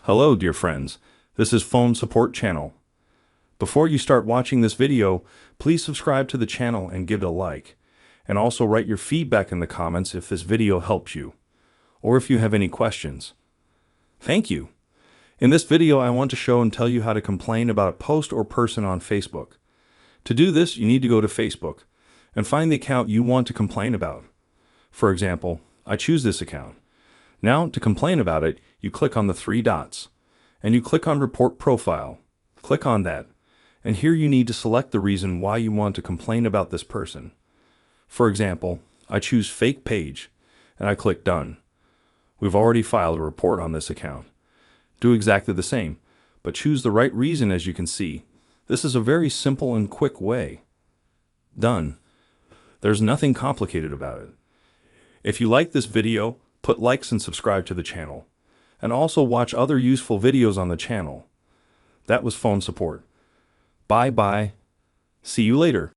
Hello, dear friends. This is Phone Support Channel. Before you start watching this video, please subscribe to the channel and give it a like. And also write your feedback in the comments if this video helps you, or if you have any questions. Thank you. In this video, I want to show and tell you how to complain about a post or person on Facebook. To do this, you need to go to Facebook and find the account you want to complain about. For example, I choose this account. Now, to complain about it, you click on the three dots, and you click on Report Profile. Click on that, and here you need to select the reason why you want to complain about this person. For example, I choose Fake Page, and I click Done. We've already filed a report on this account. Do exactly the same, but choose the right reason. As you can see, this is a very simple and quick way. Done. There's nothing complicated about it. If you like this video, put likes and subscribe to the channel, and also watch other useful videos on the channel. That was Phone Support. Bye bye. See you later.